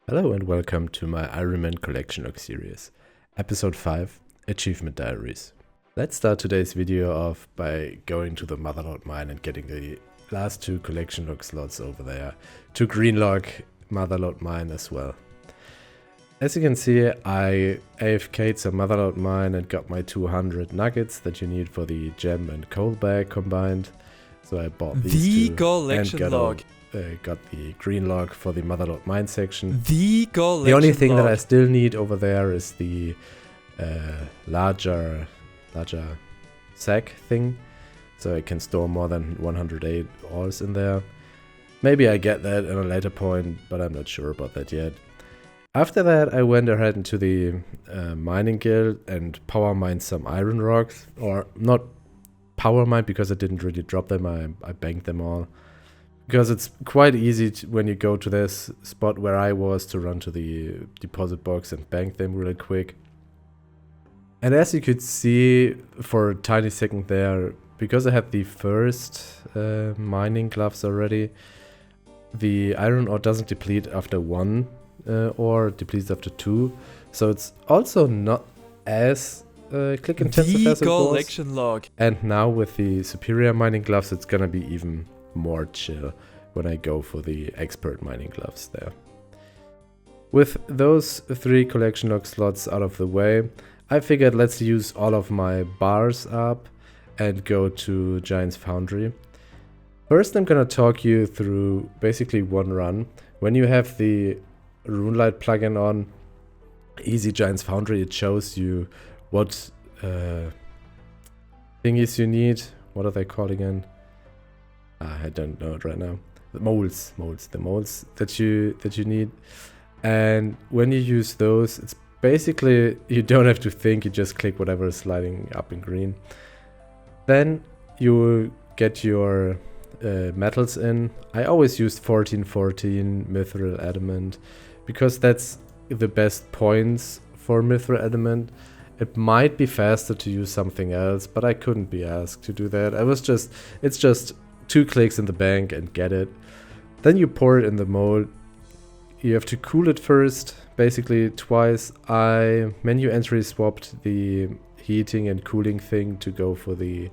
Hello and welcome to my Ironman Collection Log Series, Episode 5, Achievement Diaries. Let's start today's video off by going to the Motherlode mine and getting the last two collection log slots over there to Greenlog Motherlode mine as well. As you can see, I AFK'd some Motherlode mine and got my 200 nuggets that you need for the gem and coal bag combined. So I bought these two collection and log. got the green log for the Motherlode mine section. The only thing log. that I still need over there is the larger sack thing, so I can store more than 108 ores in there. Maybe I get that at a later point, but I'm not sure about that yet. After that, I went ahead into the mining guild and power mined some iron rocks, or not power mined because I didn't really drop them. I banked them all. Because it's quite easy when you go to this spot where I was to run to the deposit box and bank them really quick. And as you could see for a tiny second there, because I had the first mining gloves already, the iron ore doesn't deplete after one ore, it depletes after two. So it's also not as click intensive as it was. Collection log. And now with the superior mining gloves, it's gonna be even more chill when I go for the expert mining gloves there. With those three collection log slots out of the way, I figured let's use all of my bars up and go to Giant's Foundry. First, I'm gonna talk you through basically one run. When you have the RuneLight plugin on Easy Giant's Foundry, it shows you what thingies you need. What are they called again? I don't know it right now. The molds that you need. And when you use those, it's basically, you don't have to think, you just click whatever is sliding up in green. Then you will get your metals in. I always used 1414 mithril adamant because that's the best points for mithril adamant. It might be faster to use something else, but I couldn't be asked to do that. It's just 2 clicks in the bank and get it. Then you pour it in the mold. You have to cool it first, basically twice. I menu entry swapped the heating and cooling thing to go for the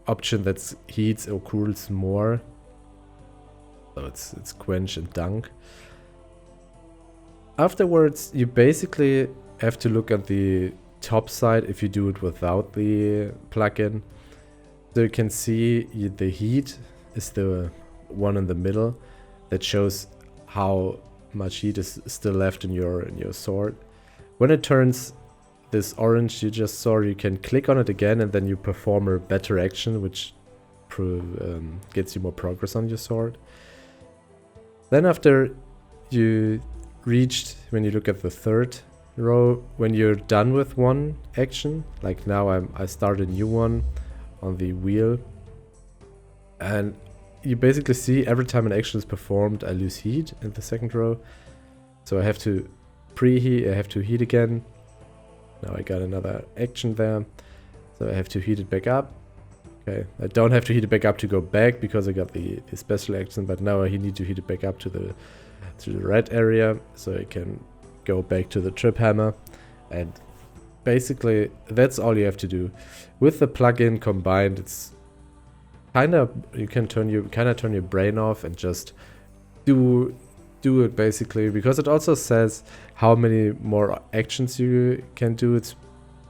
option that heats or cools more. So it's quench and dunk. Afterwards, you basically have to look at the top side if you do it without the plugin. So you can see the heat is the one in the middle that shows how much heat is still left in your sword. When it turns this orange you just saw, you can click on it again and then you perform a better action which gets you more progress on your sword. Then after you reached, when you look at the third row, when you're done with one action, like now I start a new one on the wheel, and you basically see every time an action is performed I lose heat in the second row, so I have to preheat, I have to heat again. Now I got another action there, so I have to heat it back up. Okay, I don't have to heat it back up to go back because I got the special action, but now I need to heat it back up to the red area so I can go back to the trip hammer. And basically that's all you have to do. With the plugin combined, it's kind of, you can turn your brain off and just do it basically, because it also says how many more actions you can do. It's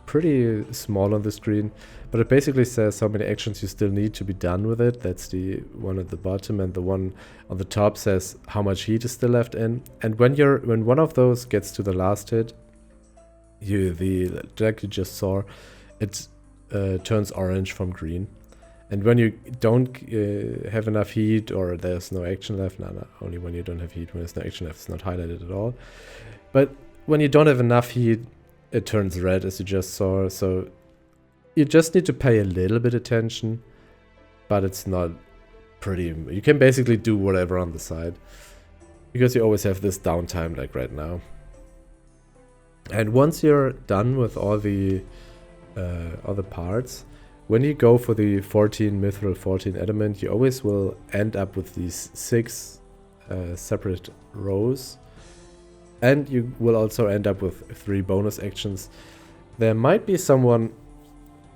pretty small on the screen, but it basically says how many actions you still need to be done with it. That's the one at the bottom, and the one on the top says how much heat is still left in. And when one of those gets to the last hit, like you just saw, it turns orange from green. And when you don't have enough heat, or there's no action left, no, only when you don't have heat, when there's no action left, it's not highlighted at all. But when you don't have enough heat, it turns red, as you just saw. So you just need to pay a little bit attention, but it's not pretty. You can basically do whatever on the side, because you always have this downtime like right now. And once you're done with all the parts, when you go for the 14 mithril 14 adamant, you always will end up with these 6 separate rows. And you will also end up with 3 bonus actions. There might be someone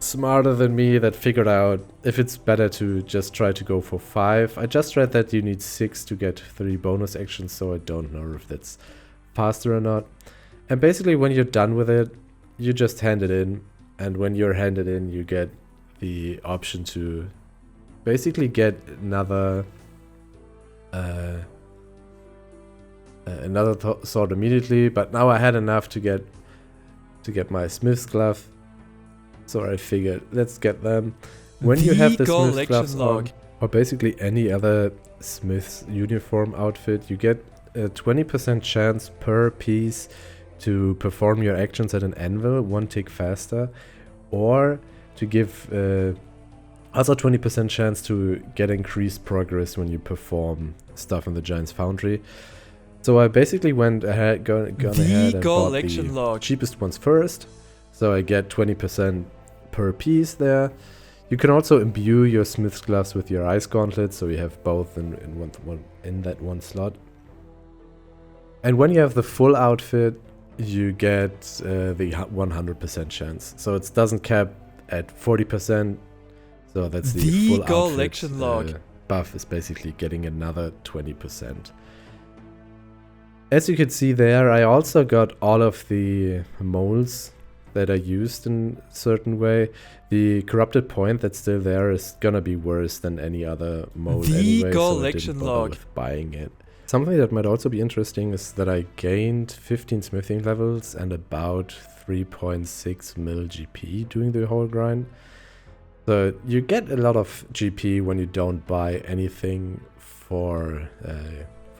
smarter than me that figured out if it's better to just try to go for 5. I just read that you need 6 to get 3 bonus actions, so I don't know if that's faster or not. And basically when you're done with it, you just hand it in, and when you're handed in, you get the option to basically get another sword immediately. But now I had enough to get my smith's glove, so I figured let's get them. When you have the smith's gloves on, or basically any other smith's uniform outfit, you get a 20% chance per piece to perform your actions at an anvil 1 tick faster, or to give also 20% chance to get increased progress when you perform stuff in the Giant's Foundry. So I basically went ahead, gone ahead and bought the cheapest ones first. So I get 20% per piece there. You can also imbue your smith's gloves with your ice gauntlets, so you have both in that one slot. And when you have the full outfit, you get the 100% chance. So it doesn't cap at 40%. So that's the full collection outfit. Buff is basically getting another 20%. As you can see there, I also got all of the molds that are used in a certain way. The corrupted point that's still there is gonna be worse than any other mold anyway, so I didn't bother with buying it. Something that might also be interesting is that I gained 15 smithing levels and about 3.6 mil GP doing the whole grind. So you get a lot of GP when you don't buy anything for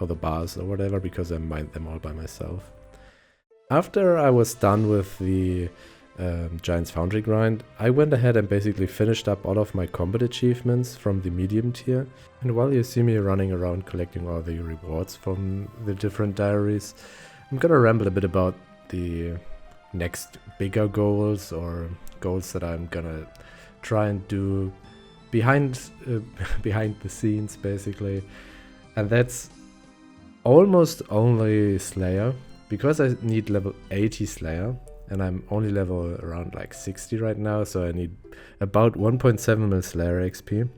the bars or whatever, because I mined them all by myself. After I was done with the Giant's Foundry grind, I went ahead and basically finished up all of my combat achievements from the medium tier. And while you see me running around collecting all the rewards from the different diaries, I'm gonna ramble a bit about the next bigger goals, or goals that I'm gonna try and do behind the scenes basically. And that's almost only Slayer, because I need level 80 Slayer, and I'm only level around like 60 right now, so I need about 1.7 mil Slayer XP.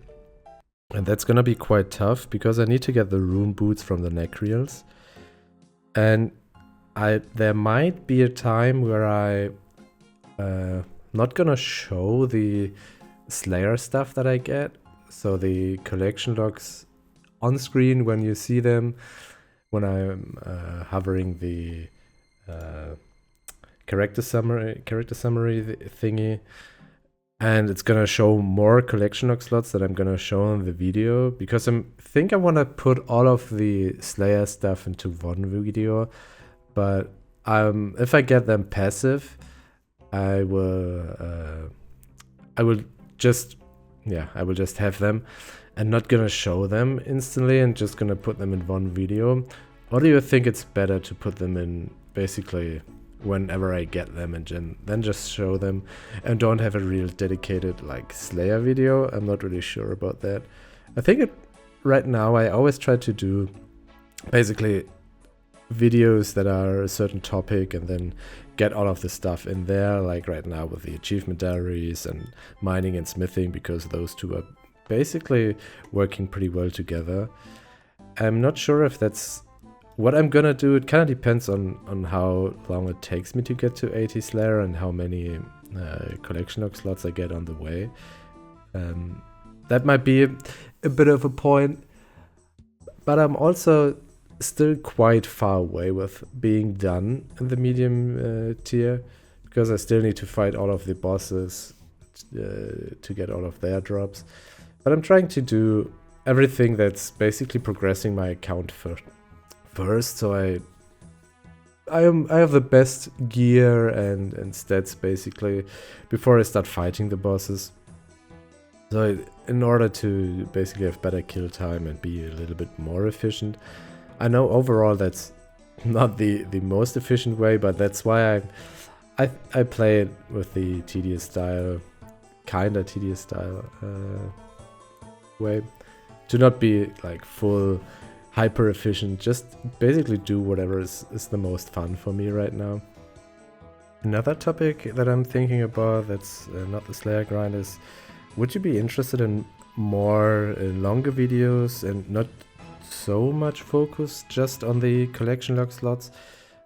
And that's gonna be quite tough, because I need to get the rune boots from the Necreals. And there might be a time where I not gonna show the Slayer stuff that I get, so the collection logs on screen when you see them, when I'm hovering the character summary thingy, and it's gonna show more collection log slots that I'm gonna show in the video, because I think I want to put all of the Slayer stuff into one video. But if I get them passive, I will just have them and not gonna show them instantly, and just gonna put them in one video. Or do you think it's better to put them in basically whenever I get them, and then just show them and don't have a real dedicated like Slayer video? I'm not really sure about that. I think right now I always try to do basically videos that are a certain topic and then get all of the stuff in there, like right now with the achievement diaries and mining and smithing, because those two are basically working pretty well together. I'm not sure if that's what I'm gonna do. It kind of depends on how long it takes me to get to 80 Slayer and how many collection log slots I get on the way. That might be a bit of a point, but I'm also still quite far away with being done in the medium tier, because I still need to fight all of the bosses to get all of their drops. But I'm trying to do everything that's basically progressing my account first, so I have the best gear and stats basically before I start fighting the bosses. So in order to basically have better kill time and be a little bit more efficient. I know overall that's not the most efficient way, but that's why I play it with the tedious style, kinda tedious style way, to not be like full hyper efficient. Just basically do whatever is the most fun for me right now. Another topic that I'm thinking about that's not the Slayer grind is, would you be interested in more longer videos and not so much focus just on the collection log slots?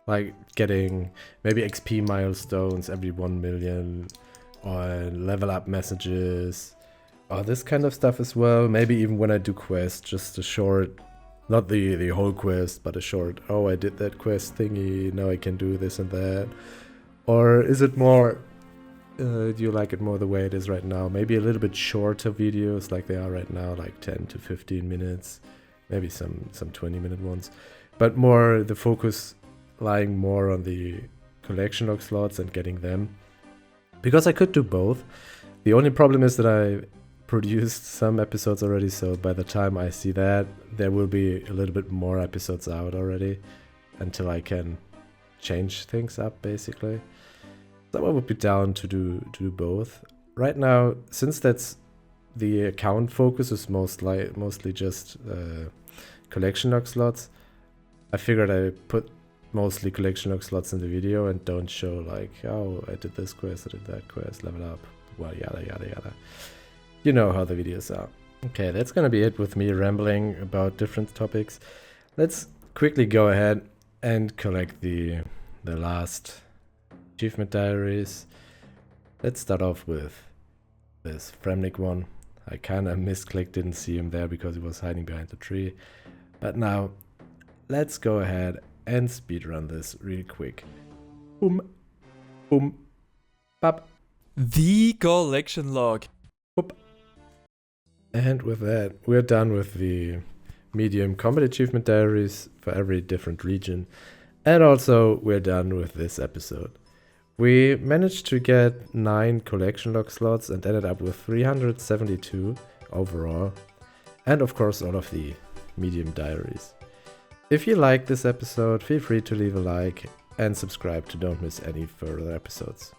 Like getting maybe XP milestones every 1 million, or level up messages, or this kind of stuff as well. Maybe even when I do quests, just a short, not the whole quest, but a short, oh, I did that quest thingy, now I can do this and that. Or is it more, do you like it more the way it is right now? Maybe a little bit shorter videos like they are right now, like 10 to 15 minutes, maybe some 20-minute ones, but more the focus lying more on the collection log slots and getting them. Because I could do both. The only problem is that I produced some episodes already, so by the time I see that, there will be a little bit more episodes out already until I can change things up, basically. So I would be down to do both. Right now, since that's the account focus is mostly just collection log slots, I figured I put mostly collection log slots in the video and don't show like, oh, I did this quest, I did that quest, level up, well, yada yada yada. You know how the videos are. Okay, that's gonna be it with me rambling about different topics. Let's quickly go ahead and collect the last achievement diaries. Let's start off with this Fremnik one. I kinda misclicked, didn't see him there because he was hiding behind the tree. But now, let's go ahead and speedrun this real quick. Boom, boom, bop. The collection log. Boop. And with that, we're done with the medium combat achievement diaries for every different region. And also, we're done with this episode. We managed to get 9 collection log slots and ended up with 372 overall. And of course, all of the medium diaries. If you liked this episode, feel free to leave a like and subscribe to don't miss any further episodes.